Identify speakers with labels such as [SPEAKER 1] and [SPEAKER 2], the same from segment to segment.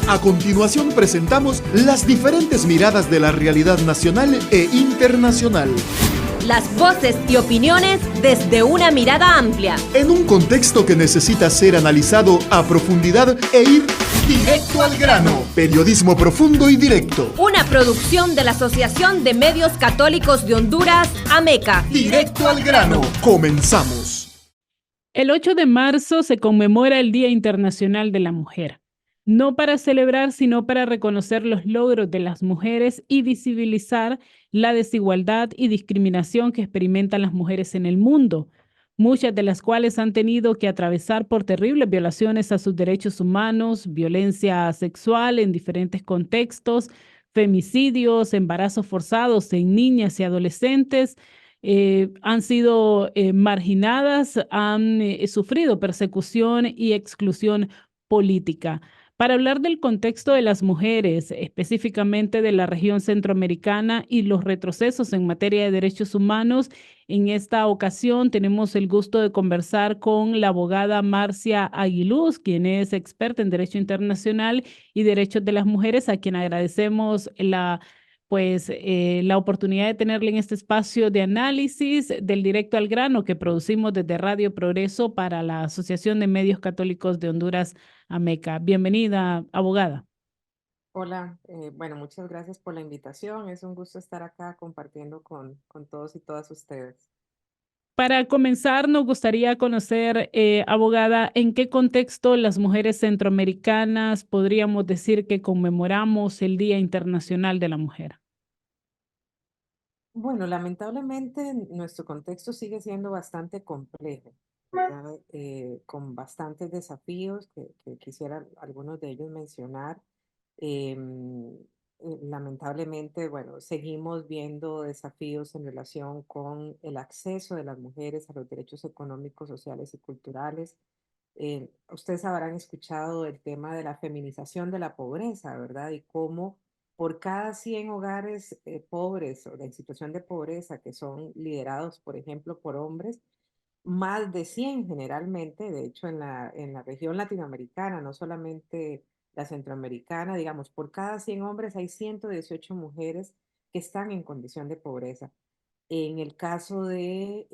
[SPEAKER 1] A continuación presentamos las diferentes miradas de la realidad nacional e internacional.
[SPEAKER 2] Las voces y opiniones desde una mirada amplia.
[SPEAKER 1] En un contexto que necesita ser analizado a profundidad e ir directo al grano. Periodismo profundo y directo.
[SPEAKER 2] Una producción de la Asociación de Medios Católicos de Honduras, AMECA.
[SPEAKER 1] Directo al grano. Comenzamos.
[SPEAKER 3] El 8 de marzo se conmemora el Día Internacional de la Mujer. No para celebrar, sino para reconocer los logros de las mujeres y visibilizar la desigualdad y discriminación que experimentan las mujeres en el mundo, muchas de las cuales han tenido que atravesar por terribles violaciones a sus derechos humanos, violencia sexual en diferentes contextos, femicidios, embarazos forzados en niñas y adolescentes. Han sido marginadas, han sufrido persecución y exclusión política. Para hablar del contexto de las mujeres, específicamente de la región centroamericana y los retrocesos en materia de derechos humanos, en esta ocasión tenemos el gusto de conversar con la abogada Marcia Aguiluz, quien es experta en Derecho Internacional y Derechos de las Mujeres, a quien agradecemos la oportunidad de tenerle en este espacio de análisis del directo al grano que producimos desde Radio Progreso para la Asociación de Medios Católicos de Honduras, AMECA. Bienvenida, abogada.
[SPEAKER 4] Hola, muchas gracias por la invitación. Es un gusto estar acá compartiendo con todos y todas ustedes.
[SPEAKER 3] Para comenzar, nos gustaría conocer, abogada, en qué contexto las mujeres centroamericanas podríamos decir que conmemoramos el Día Internacional de la Mujer.
[SPEAKER 4] Bueno, lamentablemente nuestro contexto sigue siendo bastante complejo, ¿verdad? Con bastantes desafíos que quisiera algunos de ellos mencionar. Em, Lamentablemente, bueno, seguimos viendo desafíos en relación con el acceso de las mujeres a los derechos económicos, sociales y culturales. Ustedes habrán escuchado el tema de la feminización de la pobreza, ¿verdad? Y cómo por cada 100 hogares pobres o en situación de pobreza que son liderados, por ejemplo, por hombres, más de 100 generalmente, de hecho en la región latinoamericana, no solamente la centroamericana, digamos, por cada 100 hombres hay 118 mujeres que están en condición de pobreza. En el caso de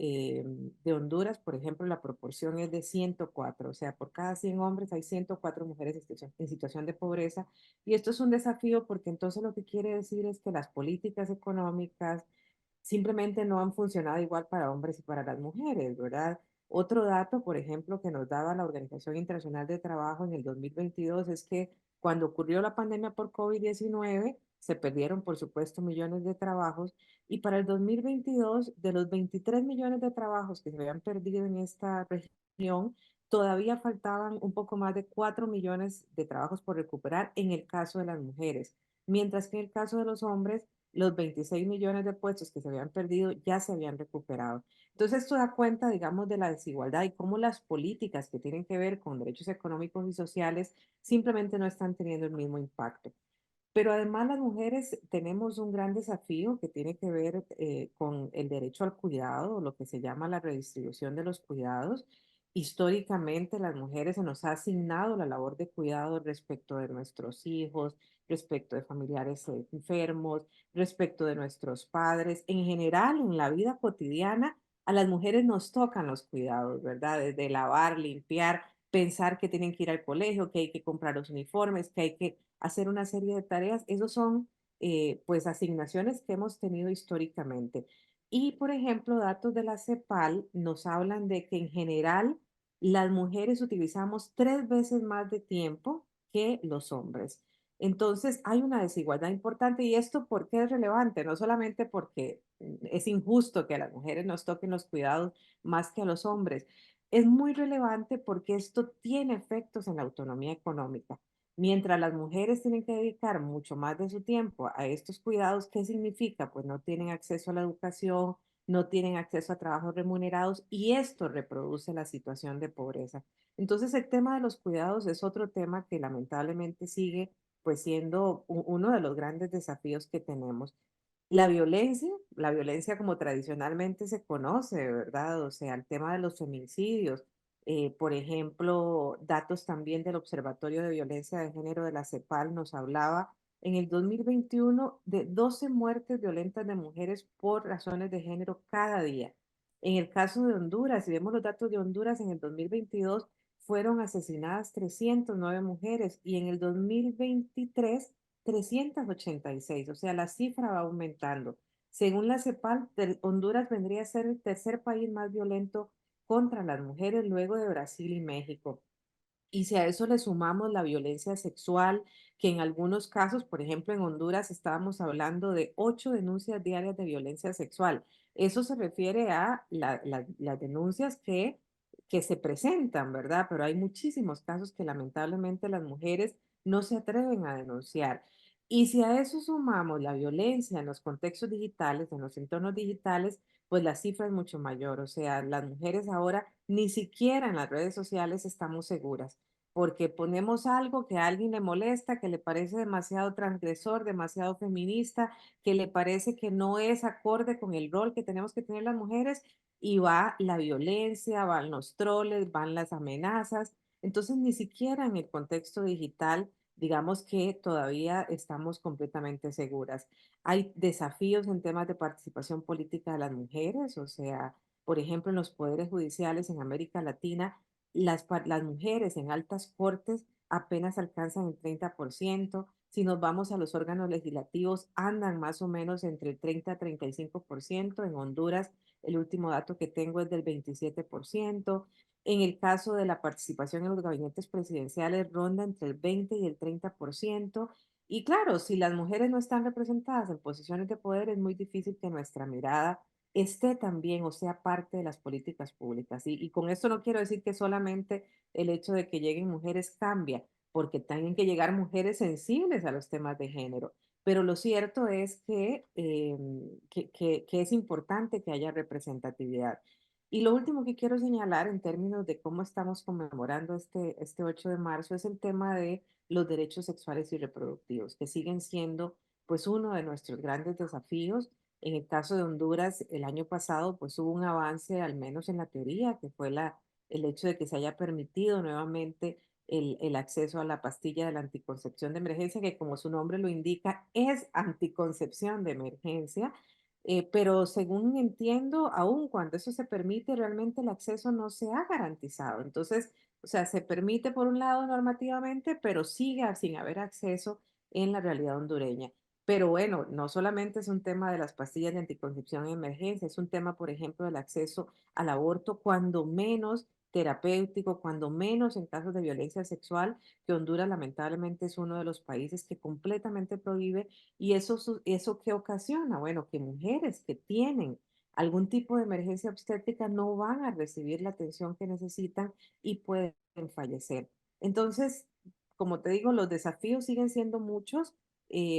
[SPEAKER 4] Honduras, por ejemplo, la proporción es de 104, o sea, por cada 100 hombres hay 104 mujeres en situación de pobreza. Y esto es un desafío porque entonces lo que quiere decir es que las políticas económicas simplemente no han funcionado igual para hombres y para las mujeres, ¿verdad? Otro dato, por ejemplo, que nos daba la Organización Internacional de Trabajo en el 2022 es que cuando ocurrió la pandemia por COVID-19, se perdieron, por supuesto, millones de trabajos y para el 2022, de los 23 millones de trabajos que se habían perdido en esta región, todavía faltaban un poco más de 4 millones de trabajos por recuperar en el caso de las mujeres, mientras que en el caso de los hombres, los 26 millones de puestos que se habían perdido ya se habían recuperado. Entonces, esto da cuenta, digamos, de la desigualdad y cómo las políticas que tienen que ver con derechos económicos y sociales simplemente no están teniendo el mismo impacto. Pero además las mujeres tenemos un gran desafío que tiene que ver con el derecho al cuidado, lo que se llama la redistribución de los cuidados. Históricamente las mujeres se nos ha asignado la labor de cuidado respecto de nuestros hijos, respecto de familiares enfermos, respecto de nuestros padres. En general, en la vida cotidiana, a las mujeres nos tocan los cuidados, ¿verdad? Desde lavar, limpiar, pensar que tienen que ir al colegio, que hay que comprar los uniformes, que hay que hacer una serie de tareas. Esos son pues asignaciones que hemos tenido históricamente. Y por ejemplo, datos de la CEPAL nos hablan de que en general las mujeres utilizamos 3 veces más de tiempo que los hombres. Entonces hay una desigualdad importante y esto ¿por qué es relevante? No solamente porque es injusto que a las mujeres nos toquen los cuidados más que a los hombres. Es muy relevante porque esto tiene efectos en la autonomía económica. Mientras las mujeres tienen que dedicar mucho más de su tiempo a estos cuidados, ¿qué significa? Pues no tienen acceso a la educación, no tienen acceso a trabajos remunerados y esto reproduce la situación de pobreza. Entonces el tema de los cuidados es otro tema que lamentablemente sigue pues siendo uno de los grandes desafíos que tenemos. La violencia como tradicionalmente se conoce, ¿verdad? O sea, el tema de los feminicidios, Por ejemplo, datos también del Observatorio de Violencia de Género de la CEPAL nos hablaba en el 2021 de 12 muertes violentas de mujeres por razones de género cada día. En el caso de Honduras, si vemos los datos de Honduras, en el 2022 fueron asesinadas 309 mujeres y en el 2023 386, o sea, la cifra va aumentando. Según la CEPAL, Honduras vendría a ser el tercer país más violento contra las mujeres luego de Brasil y México. Y si a eso le sumamos la violencia sexual, que en algunos casos, por ejemplo, en Honduras estábamos hablando de 8 denuncias diarias de violencia sexual. Eso se refiere a las denuncias que se presentan, ¿verdad? Pero hay muchísimos casos que lamentablemente las mujeres no se atreven a denunciar. Y si a eso sumamos la violencia en los contextos digitales, en los entornos digitales, pues la cifra es mucho mayor. O sea, las mujeres ahora ni siquiera en las redes sociales estamos seguras, porque ponemos algo que a alguien le molesta, que le parece demasiado transgresor, demasiado feminista, que le parece que no es acorde con el rol que tenemos que tener las mujeres, y va la violencia, van los troles, van las amenazas. Entonces, ni siquiera en el contexto digital, digamos que todavía estamos completamente seguras. Hay desafíos en temas de participación política de las mujeres, o sea, por ejemplo, en los poderes judiciales en América Latina, las mujeres en altas cortes apenas alcanzan el 30%. Si nos vamos a los órganos legislativos, andan más o menos entre el 30 a 35%. En Honduras, el último dato que tengo es del 27%. En el caso de la participación en los gabinetes presidenciales, ronda entre el 20 y el 30%. Y claro, si las mujeres no están representadas en posiciones de poder, es muy difícil que nuestra mirada esté también o sea parte de las políticas públicas. Y con esto no quiero decir que solamente el hecho de que lleguen mujeres cambia, porque tienen que llegar mujeres sensibles a los temas de género. Pero lo cierto es que es importante que haya representatividad. Y lo último que quiero señalar en términos de cómo estamos conmemorando este 8 de marzo es el tema de los derechos sexuales y reproductivos, que siguen siendo pues uno de nuestros grandes desafíos. En el caso de Honduras, el año pasado, pues hubo un avance, al menos en la teoría, que fue el hecho de que se haya permitido nuevamente el acceso a la pastilla de la anticoncepción de emergencia, que como su nombre lo indica, es anticoncepción de emergencia. Pero según entiendo, aun cuando eso se permite, realmente el acceso no se ha garantizado. Entonces, o sea, se permite por un lado normativamente, pero sigue sin haber acceso en la realidad hondureña. Pero bueno, no solamente es un tema de las pastillas de anticoncepción en emergencia, es un tema, por ejemplo, del acceso al aborto, cuando menos terapéutico, cuando menos en casos de violencia sexual, que Honduras lamentablemente es uno de los países que completamente prohíbe. ¿Y eso qué ocasiona? Bueno, que mujeres que tienen algún tipo de emergencia obstétrica no van a recibir la atención que necesitan y pueden fallecer. Entonces, como te digo, los desafíos siguen siendo muchos,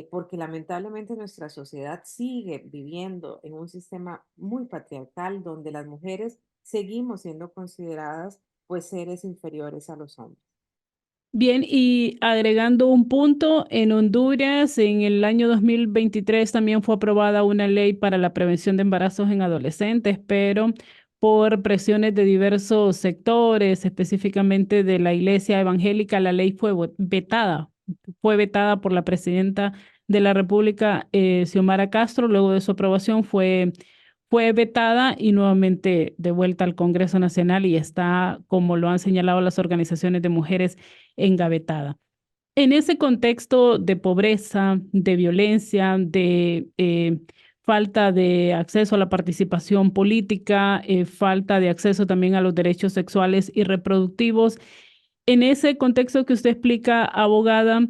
[SPEAKER 4] porque lamentablemente nuestra sociedad sigue viviendo en un sistema muy patriarcal donde las mujeres seguimos siendo consideradas pues seres inferiores a los hombres.
[SPEAKER 3] Bien, y agregando un punto, en Honduras en el año 2023 también fue aprobada una ley para la prevención de embarazos en adolescentes, pero por presiones de diversos sectores, específicamente de la Iglesia Evangélica, la ley fue vetada por la presidenta de la República, Xiomara Castro. Luego de su aprobación fue vetada y nuevamente de vuelta al Congreso Nacional y está, como lo han señalado las organizaciones de mujeres, engavetada. En ese contexto de pobreza, de violencia, de falta de acceso a la participación política, falta de acceso también a los derechos sexuales y reproductivos, en ese contexto que usted explica, abogada,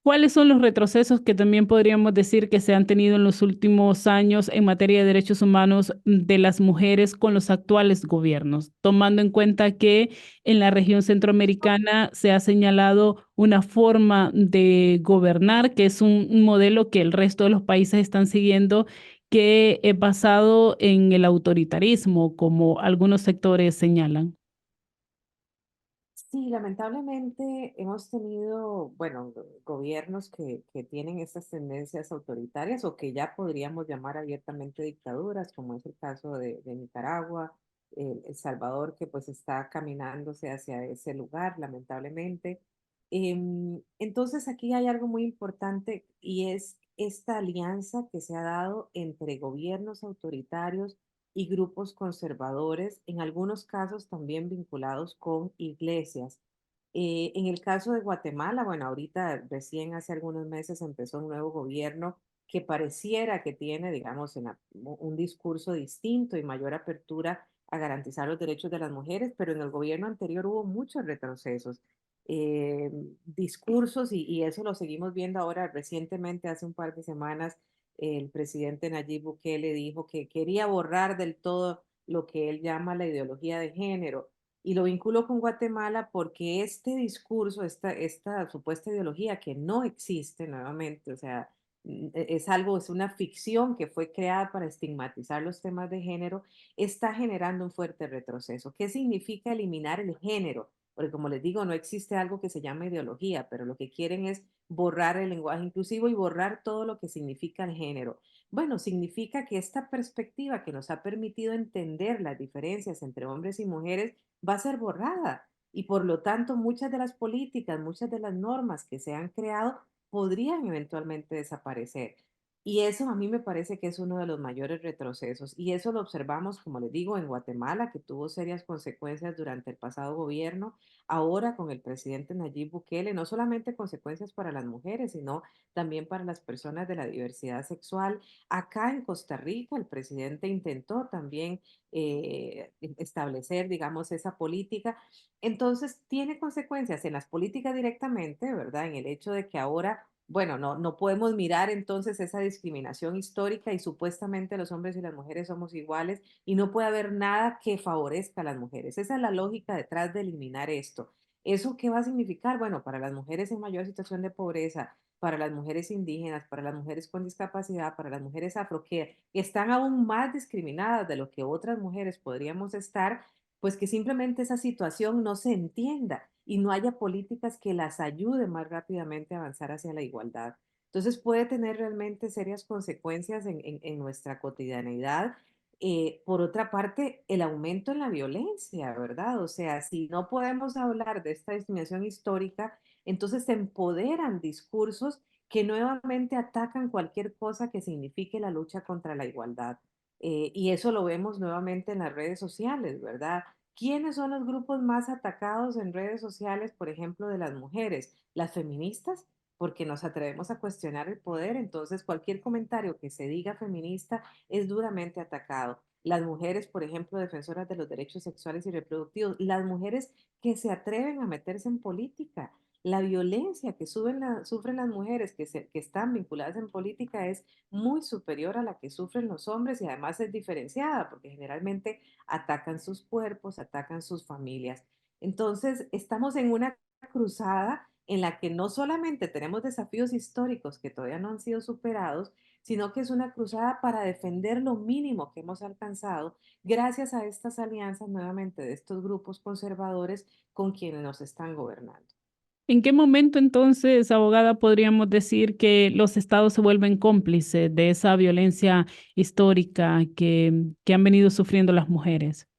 [SPEAKER 3] ¿cuáles son los retrocesos que también podríamos decir que se han tenido en los últimos años en materia de derechos humanos de las mujeres con los actuales gobiernos? Tomando en cuenta que en la región centroamericana se ha señalado una forma de gobernar, que es un modelo que el resto de los países están siguiendo, que es basado en el autoritarismo, como algunos sectores señalan.
[SPEAKER 4] Sí, lamentablemente hemos tenido, bueno, gobiernos que tienen estas tendencias autoritarias o que ya podríamos llamar abiertamente dictaduras, como es el caso de Nicaragua, El Salvador, que pues está caminándose hacia ese lugar, lamentablemente. Entonces aquí hay algo muy importante y es esta alianza que se ha dado entre gobiernos autoritarios y grupos conservadores, en algunos casos también vinculados con iglesias. En el caso de Guatemala, bueno, ahorita recién hace algunos meses empezó un nuevo gobierno que pareciera que tiene, digamos, un discurso distinto y mayor apertura a garantizar los derechos de las mujeres, pero en el gobierno anterior hubo muchos retrocesos, discursos, y eso lo seguimos viendo ahora recientemente, hace un par de semanas, el presidente Nayib Bukele dijo que quería borrar del todo lo que él llama la ideología de género. Y lo vinculo con Guatemala porque este discurso, esta supuesta ideología que no existe nuevamente, o sea, es algo, es una ficción que fue creada para estigmatizar los temas de género, está generando un fuerte retroceso. ¿Qué significa eliminar el género? Porque como les digo, no existe algo que se llame ideología, pero lo que quieren es borrar el lenguaje inclusivo y borrar todo lo que significa el género. Bueno, significa que esta perspectiva que nos ha permitido entender las diferencias entre hombres y mujeres va a ser borrada. Y por lo tanto, muchas de las políticas, muchas de las normas que se han creado podrían eventualmente desaparecer. Y eso a mí me parece que es uno de los mayores retrocesos. Y eso lo observamos, como les digo, en Guatemala, que tuvo serias consecuencias durante el pasado gobierno. Ahora con el presidente Nayib Bukele, no solamente consecuencias para las mujeres, sino también para las personas de la diversidad sexual. Acá en Costa Rica, el presidente intentó también establecer, digamos, esa política. Entonces, tiene consecuencias en las políticas directamente, ¿verdad? En el hecho de que ahora, bueno, no podemos mirar entonces esa discriminación histórica y supuestamente los hombres y las mujeres somos iguales y no puede haber nada que favorezca a las mujeres. Esa es la lógica detrás de eliminar esto. ¿Eso qué va a significar? Bueno, para las mujeres en mayor situación de pobreza, para las mujeres indígenas, para las mujeres con discapacidad, para las mujeres afro, que están aún más discriminadas de lo que otras mujeres podríamos estar, pues que simplemente esa situación no se entienda y no haya políticas que las ayuden más rápidamente a avanzar hacia la igualdad. Entonces puede tener realmente serias consecuencias en nuestra cotidianidad. Por otra parte, el aumento en la violencia, ¿verdad? O sea, si no podemos hablar de esta discriminación histórica, entonces se empoderan discursos que nuevamente atacan cualquier cosa que signifique la lucha contra la igualdad. Y eso lo vemos nuevamente en las redes sociales, ¿verdad? ¿Quiénes son los grupos más atacados en redes sociales, por ejemplo, de las mujeres? Las feministas, porque nos atrevemos a cuestionar el poder, entonces cualquier comentario que se diga feminista es duramente atacado. Las mujeres, por ejemplo, defensoras de los derechos sexuales y reproductivos, las mujeres que se atreven a meterse en política, la violencia que sufren las mujeres que están vinculadas en política es muy superior a la que sufren los hombres y además es diferenciada porque generalmente atacan sus cuerpos, atacan sus familias. Entonces, estamos en una cruzada en la que no solamente tenemos desafíos históricos que todavía no han sido superados, sino que es una cruzada para defender lo mínimo que hemos alcanzado gracias a estas alianzas nuevamente de estos grupos conservadores con quienes nos están gobernando.
[SPEAKER 3] ¿En qué momento entonces, abogada, podríamos decir que los estados se vuelven cómplices de esa violencia histórica que han venido sufriendo las mujeres?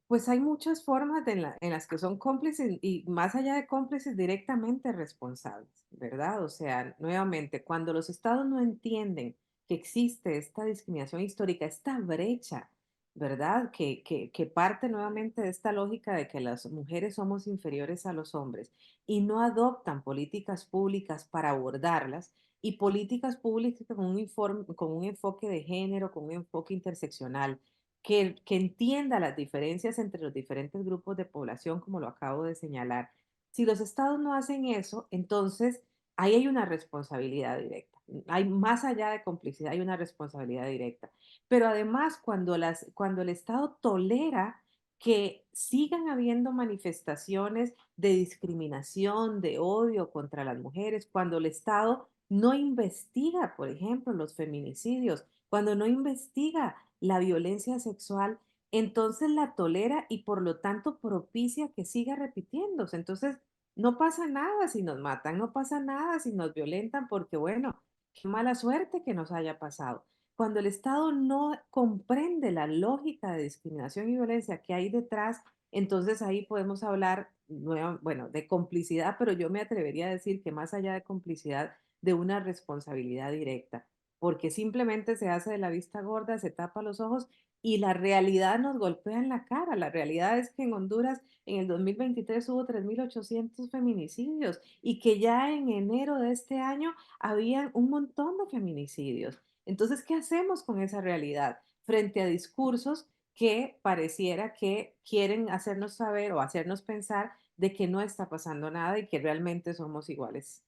[SPEAKER 4] Pues hay muchas formas en las que son cómplices y más allá de cómplices directamente responsables, ¿verdad? O sea, nuevamente, cuando los estados no entienden que existe esta discriminación histórica, esta brecha, ¿verdad? Que parte nuevamente de esta lógica de que las mujeres somos inferiores a los hombres y no adoptan políticas públicas para abordarlas y políticas públicas con un enfoque de género, con un enfoque interseccional que entienda las diferencias entre los diferentes grupos de población, como lo acabo de señalar. Si los estados no hacen eso, entonces ahí hay una responsabilidad directa. Hay más allá de complicidad, hay una responsabilidad directa. Pero además, cuando el Estado tolera que sigan habiendo manifestaciones de discriminación, de odio contra las mujeres, cuando el Estado no investiga, por ejemplo, los feminicidios, cuando no investiga la violencia sexual, entonces la tolera y por lo tanto propicia que siga repitiéndose. Entonces, no pasa nada si nos matan, no pasa nada si nos violentan, porque bueno, qué mala suerte que nos haya pasado. cuando el Estado no comprende la lógica de discriminación y violencia que hay detrás, entonces ahí podemos hablar, bueno, de complicidad, pero yo me atrevería a decir que más allá de complicidad, de una responsabilidad directa, porque simplemente se hace de la vista gorda, se tapa los ojos y la realidad nos golpea en la cara. La realidad es que en Honduras en el 2023 hubo 3.800 feminicidios y que ya en enero de este año habían un montón de feminicidios. Entonces, ¿qué hacemos con esa realidad frente a discursos que pareciera que quieren hacernos saber o hacernos pensar de que no está pasando nada y que realmente somos iguales?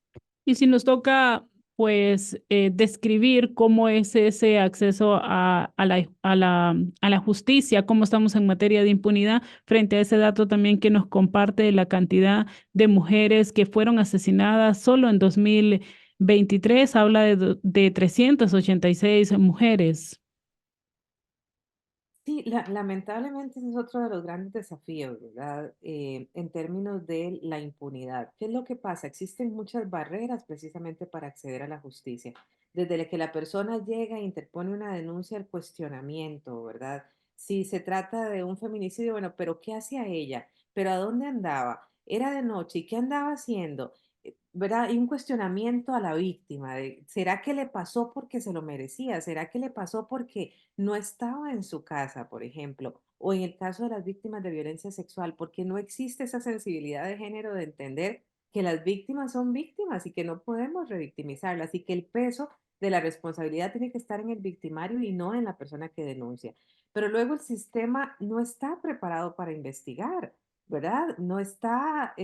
[SPEAKER 3] Y si nos toca, pues, describir cómo es ese acceso a la justicia, cómo estamos en materia de impunidad, frente a ese dato también que nos comparte la cantidad de mujeres que fueron asesinadas solo en 2023, habla de 386 mujeres.
[SPEAKER 4] Sí, lamentablemente ese es otro de los grandes desafíos, ¿verdad? En términos de la impunidad. ¿Qué es lo que pasa? Existen muchas barreras precisamente para acceder a la justicia. Desde que la persona llega e interpone una denuncia al cuestionamiento, ¿verdad? Si se trata de un feminicidio, bueno, pero ¿qué hacía ella? ¿Pero a dónde andaba? Era de noche, ¿y qué andaba haciendo? ¿Verdad? Y un cuestionamiento a la víctima de, ¿será que le pasó porque se lo merecía? ¿Será que le pasó porque no estaba en su casa, por ejemplo? O en el caso de las víctimas de violencia sexual, porque no existe esa sensibilidad de género de entender que las víctimas son víctimas y que no podemos revictimizarlas y que el peso de la responsabilidad tiene que estar en el victimario y no en la persona que denuncia. Pero luego el sistema no está preparado para investigar, ¿verdad? No está,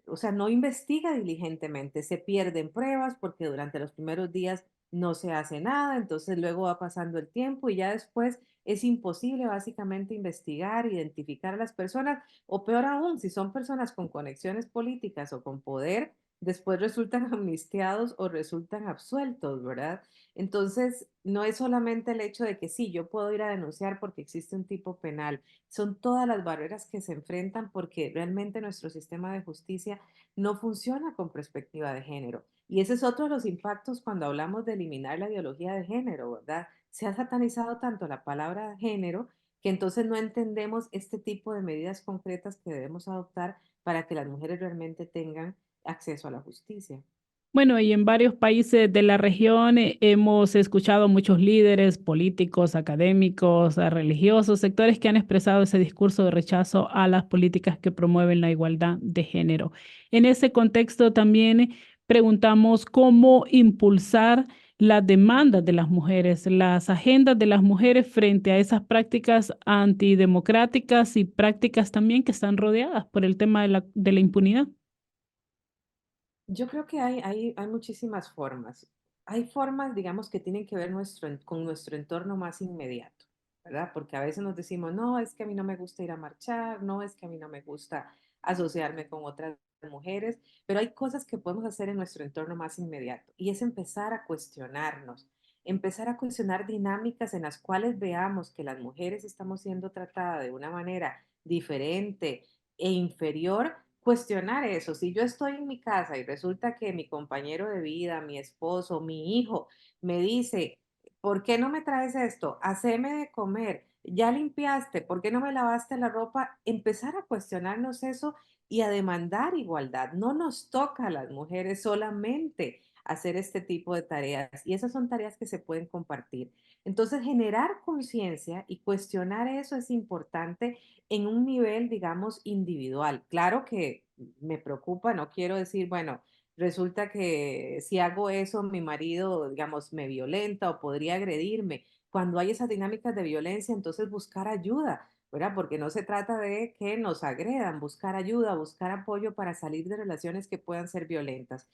[SPEAKER 4] o sea, no investiga diligentemente, se pierden pruebas porque durante los primeros días no se hace nada, entonces luego va pasando el tiempo y ya después es imposible básicamente investigar, identificar a las personas, o peor aún, si son personas con conexiones políticas o con poder, después resultan amnistiados o resultan absueltos, ¿verdad? Entonces, no es solamente el hecho de que sí, yo puedo ir a denunciar porque existe un tipo penal, son todas las barreras que se enfrentan porque realmente nuestro sistema de justicia no funciona con perspectiva de género. Y ese es otro de los impactos cuando hablamos de eliminar la ideología de género, ¿verdad? Se ha satanizado tanto la palabra género que entonces no entendemos este tipo de medidas concretas que debemos adoptar para que las mujeres realmente tengan acceso a la justicia.
[SPEAKER 3] Bueno, y en varios países de la región hemos escuchado muchos líderes políticos, académicos, religiosos, sectores que han expresado ese discurso de rechazo a las políticas que promueven la igualdad de género. En ese contexto también preguntamos cómo impulsar las demandas de las mujeres, las agendas de las mujeres frente a esas prácticas antidemocráticas y prácticas también que están rodeadas por el tema de la impunidad.
[SPEAKER 4] Yo creo que hay muchísimas formas. Hay formas, digamos, que tienen que ver con nuestro entorno más inmediato, ¿verdad? Porque a veces nos decimos, no, es que a mí no me gusta ir a marchar, no, es que a mí no me gusta asociarme con otras mujeres, pero hay cosas que podemos hacer en nuestro entorno más inmediato y es empezar a cuestionar dinámicas en las cuales veamos que las mujeres estamos siendo tratadas de una manera diferente e inferior. Cuestionar eso. Si yo estoy en mi casa y resulta que mi compañero de vida, mi esposo, mi hijo me dice, ¿por qué no me traes esto? Haceme de comer. Ya limpiaste, ¿por qué no me lavaste la ropa? Empezar a cuestionarnos eso y a demandar igualdad. No nos toca a las mujeres solamente hacer este tipo de tareas y esas son tareas que se pueden compartir. Entonces, generar conciencia y cuestionar eso es importante en un nivel, digamos, individual. Claro que me preocupa, no quiero decir, bueno, resulta que si hago eso, mi marido, digamos, me violenta o podría agredirme. Cuando hay esas dinámicas de violencia, entonces buscar ayuda, ¿verdad? Porque no se trata de que nos agredan, buscar ayuda, buscar apoyo para salir de relaciones que puedan ser violentas.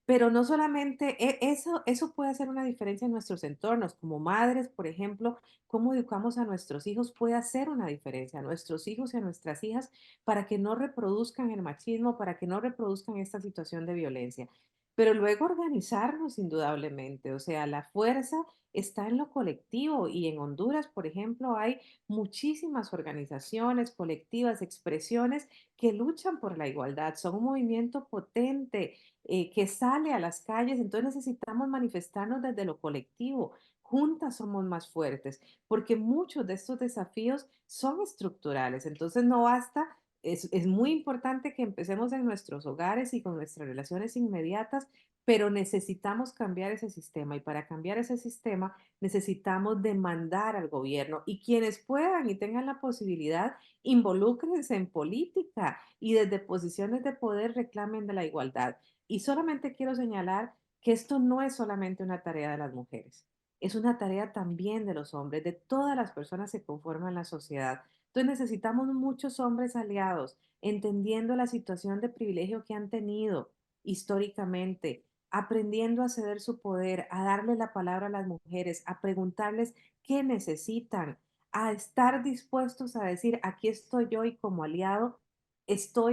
[SPEAKER 4] Pero no solamente eso puede hacer una diferencia en nuestros entornos. Como madres, por ejemplo, cómo educamos a nuestros hijos puede hacer una diferencia, a nuestros hijos y a nuestras hijas, para que no reproduzcan el machismo, para que no reproduzcan esta situación de violencia. Pero luego organizarnos indudablemente, o sea, la fuerza está en lo colectivo y en Honduras, por ejemplo, hay muchísimas organizaciones colectivas, expresiones que luchan por la igualdad, son un movimiento potente que sale a las calles, entonces necesitamos manifestarnos desde lo colectivo, juntas somos más fuertes, porque muchos de estos desafíos son estructurales. Entonces no basta, es muy importante que empecemos en nuestros hogares y con nuestras relaciones inmediatas, pero necesitamos cambiar ese sistema y para cambiar ese sistema necesitamos demandar al gobierno y quienes puedan y tengan la posibilidad, involúcrense en política y desde posiciones de poder reclamen de la igualdad. Y solamente quiero señalar que esto no es solamente una tarea de las mujeres, es una tarea también de los hombres, de todas las personas que conforman la sociedad. Entonces necesitamos muchos hombres aliados, entendiendo la situación de privilegio que han tenido históricamente, aprendiendo a ceder su poder, a darle la palabra a las mujeres, a preguntarles qué necesitan, a estar dispuestos a decir, aquí estoy yo y como aliado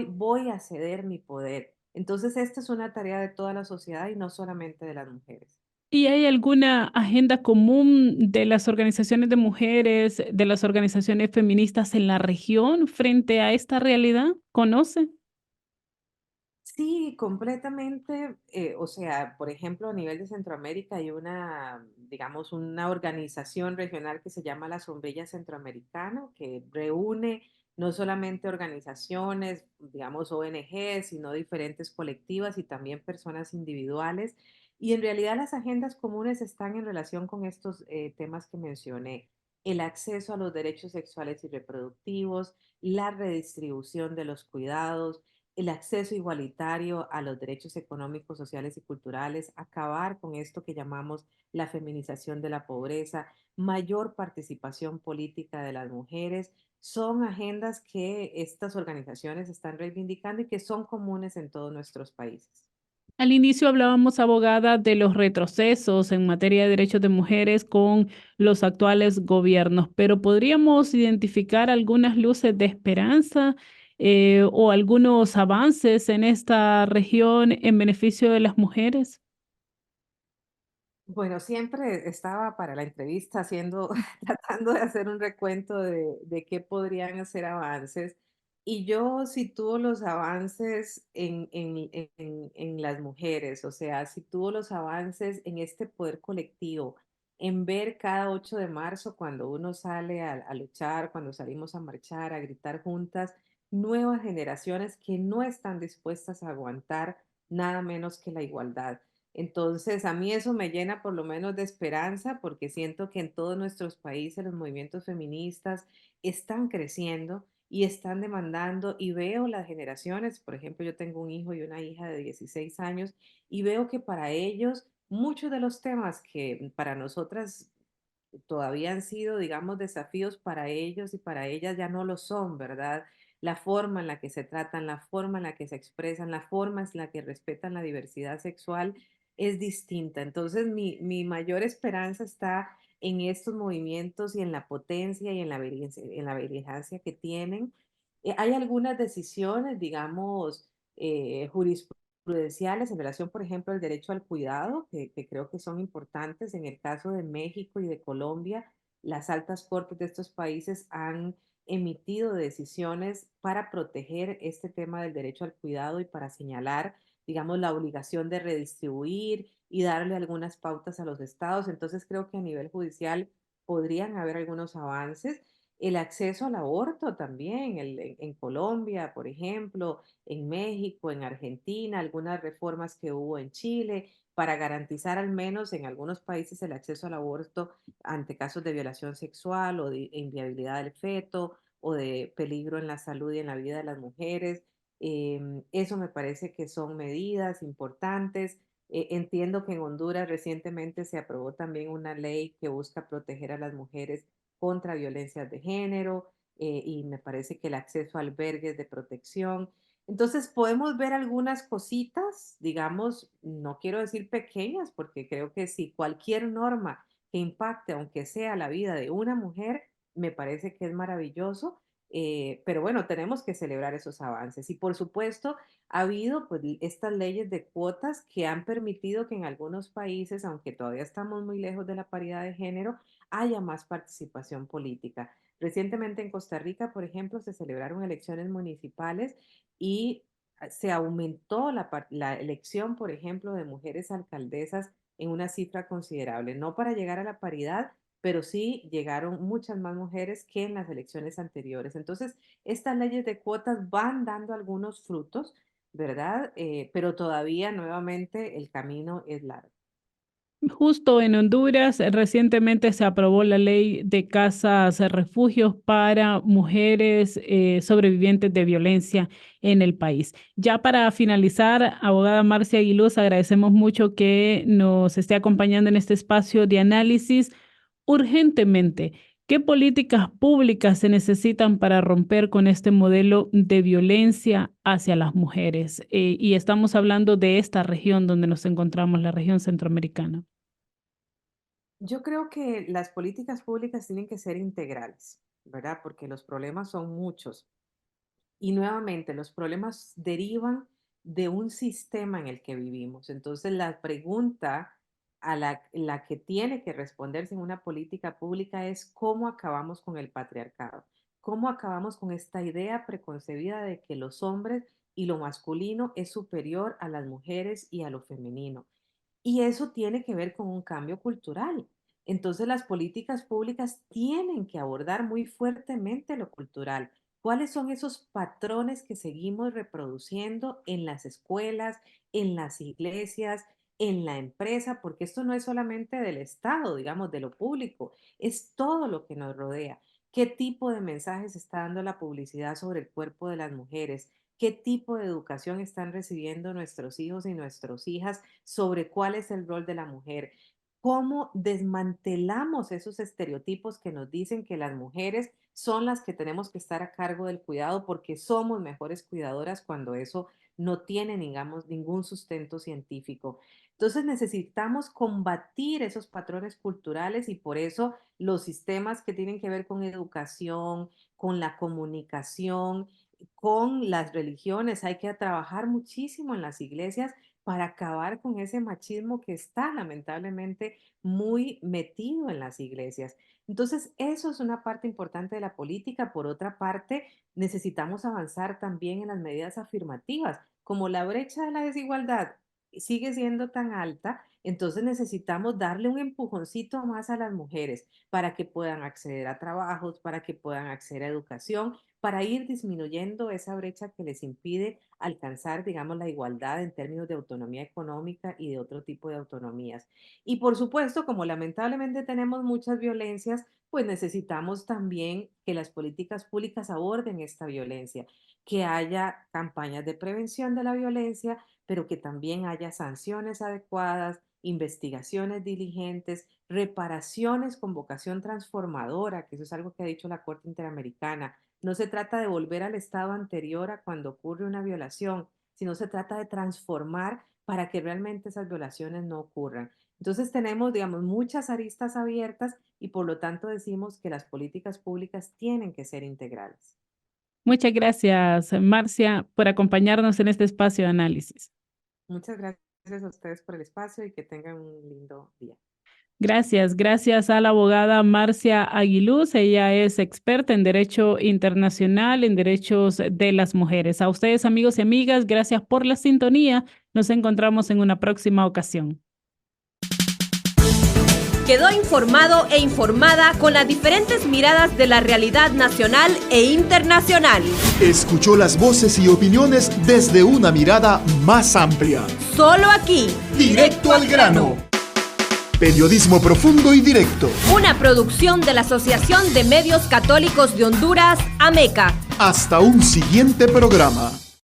[SPEAKER 4] voy a ceder mi poder. Entonces, esta es una tarea de toda la sociedad y no solamente de las mujeres.
[SPEAKER 3] ¿Y hay alguna agenda común de las organizaciones de mujeres, de las organizaciones feministas en la región frente a esta realidad? ¿Conoce?
[SPEAKER 4] Sí, completamente. O sea, por ejemplo, a nivel de Centroamérica hay una, digamos, una organización regional que se llama la Sombrilla Centroamericana, que reúne no solamente organizaciones, digamos, ONG, sino diferentes colectivas y también personas individuales. Y en realidad las agendas comunes están en relación con estos temas que mencioné: el acceso a los derechos sexuales y reproductivos, la redistribución de los cuidados, el acceso igualitario a los derechos económicos, sociales y culturales, acabar con esto que llamamos la feminización de la pobreza, mayor participación política de las mujeres, son agendas que estas organizaciones están reivindicando y que son comunes en todos nuestros países.
[SPEAKER 3] Al inicio hablábamos, abogada, de los retrocesos en materia de derechos de mujeres con los actuales gobiernos, pero ¿podríamos identificar algunas luces de esperanza o algunos avances en esta región en beneficio de las mujeres?
[SPEAKER 4] Bueno, siempre estaba para la entrevista haciendo, tratando de hacer un recuento de qué podrían hacer avances. Y yo sitúo los avances en las mujeres, o sea, sitúo los avances en este poder colectivo, en ver cada 8 de marzo cuando uno sale a luchar, cuando salimos a marchar, a gritar juntas, nuevas generaciones que no están dispuestas a aguantar nada menos que la igualdad. Entonces, a mí eso me llena por lo menos de esperanza, porque siento que en todos nuestros países los movimientos feministas están creciendo y están demandando, y veo las generaciones, por ejemplo, yo tengo un hijo y una hija de 16 años, y veo que para ellos muchos de los temas que para nosotras todavía han sido, digamos, desafíos para ellos y para ellas ya no lo son, ¿verdad? La forma en la que se tratan, la forma en la que se expresan, la forma en la que respetan la diversidad sexual es distinta. Entonces, mi mayor esperanza está en estos movimientos y en la potencia y en la beligerancia que tienen. Hay algunas decisiones, digamos, jurisprudenciales en relación, por ejemplo, al derecho al cuidado, que creo que son importantes. En el caso de México y de Colombia, las altas cortes de estos países han emitido decisiones para proteger este tema del derecho al cuidado y para señalar, digamos, la obligación de redistribuir y darle algunas pautas a los estados. Entonces creo que a nivel judicial podrían haber algunos avances. El acceso al aborto también, en Colombia, por ejemplo, en México, en Argentina, algunas reformas que hubo en Chile para garantizar al menos en algunos países el acceso al aborto ante casos de violación sexual o de inviabilidad del feto o de peligro en la salud y en la vida de las mujeres. Eso me parece que son medidas importantes. Entiendo que en Honduras recientemente se aprobó también una ley que busca proteger a las mujeres contra violencias de género, y me parece que el acceso a albergues de protección. Entonces podemos ver algunas cositas, digamos, no quiero decir pequeñas, porque creo que si cualquier norma que impacte, aunque sea la vida de una mujer, me parece que es maravilloso. Pero bueno, tenemos que celebrar esos avances. Y por supuesto, ha habido pues, estas leyes de cuotas que han permitido que en algunos países, aunque todavía estamos muy lejos de la paridad de género, haya más participación política. Recientemente en Costa Rica, por ejemplo, se celebraron elecciones municipales y se aumentó la elección, por ejemplo, de mujeres alcaldesas en una cifra considerable, no para llegar a la paridad, pero sí llegaron muchas más mujeres que en las elecciones anteriores. Entonces, estas leyes de cuotas van dando algunos frutos, ¿verdad? Pero todavía, nuevamente, el camino es largo.
[SPEAKER 3] Justo en Honduras, recientemente se aprobó la ley de casas refugios para mujeres sobrevivientes de violencia en el país. Ya para finalizar, abogada Marcia Aguiluz, agradecemos mucho que nos esté acompañando en este espacio de análisis. Urgentemente, ¿qué políticas públicas se necesitan para romper con este modelo de violencia hacia las mujeres? Y estamos hablando de esta región donde nos encontramos, la región centroamericana.
[SPEAKER 4] Yo creo que las políticas públicas tienen que ser integrales, ¿verdad? Porque los problemas son muchos. Y nuevamente, los problemas derivan de un sistema en el que vivimos. Entonces, la pregunta a la que tiene que responderse en una política pública es cómo acabamos con el patriarcado, cómo acabamos con esta idea preconcebida de que los hombres y lo masculino es superior a las mujeres y a lo femenino. Y eso tiene que ver con un cambio cultural. Entonces, las políticas públicas tienen que abordar muy fuertemente lo cultural. ¿Cuáles son esos patrones que seguimos reproduciendo en las escuelas, en las iglesias, en la empresa? Porque esto no es solamente del Estado, digamos, de lo público, es todo lo que nos rodea. ¿Qué tipo de mensajes está dando la publicidad sobre el cuerpo de las mujeres? ¿Qué tipo de educación están recibiendo nuestros hijos y nuestras hijas sobre cuál es el rol de la mujer? ¿Cómo desmantelamos esos estereotipos que nos dicen que las mujeres son las que tenemos que estar a cargo del cuidado porque somos mejores cuidadoras cuando eso no tiene, digamos, ningún sustento científico? Entonces necesitamos combatir esos patrones culturales y por eso los sistemas que tienen que ver con educación, con la comunicación, con las religiones, hay que trabajar muchísimo en las iglesias para acabar con ese machismo que está lamentablemente muy metido en las iglesias. Entonces, eso es una parte importante de la política. Por otra parte, necesitamos avanzar también en las medidas afirmativas. Como la brecha de la desigualdad sigue siendo tan alta, entonces necesitamos darle un empujoncito más a las mujeres para que puedan acceder a trabajos, para que puedan acceder a educación, para ir disminuyendo esa brecha que les impide alcanzar, digamos, la igualdad en términos de autonomía económica y de otro tipo de autonomías. Y por supuesto, como lamentablemente tenemos muchas violencias, pues necesitamos también que las políticas públicas aborden esta violencia, que haya campañas de prevención de la violencia, pero que también haya sanciones adecuadas, investigaciones diligentes, reparaciones con vocación transformadora, que eso es algo que ha dicho la Corte Interamericana. No se trata de volver al estado anterior a cuando ocurre una violación, sino se trata de transformar para que realmente esas violaciones no ocurran. Entonces tenemos, digamos, muchas aristas abiertas y por lo tanto decimos que las políticas públicas tienen que ser integrales.
[SPEAKER 3] Muchas gracias, Marcia, por acompañarnos en este espacio de análisis.
[SPEAKER 4] Muchas gracias a ustedes por el espacio y que tengan un lindo día.
[SPEAKER 3] Gracias a la abogada Marcia Aguiluz. Ella es experta en Derecho Internacional, en derechos de las mujeres. A ustedes, amigos y amigas, gracias por la sintonía. Nos encontramos en una próxima ocasión.
[SPEAKER 2] Quedó informado e informada con las diferentes miradas de la realidad nacional e internacional.
[SPEAKER 1] Escuchó las voces y opiniones desde una mirada más amplia.
[SPEAKER 2] Solo aquí.
[SPEAKER 1] Directo al grano. Periodismo profundo y directo.
[SPEAKER 2] Una producción de la Asociación de Medios Católicos de Honduras, AMECA.
[SPEAKER 1] Hasta un siguiente programa.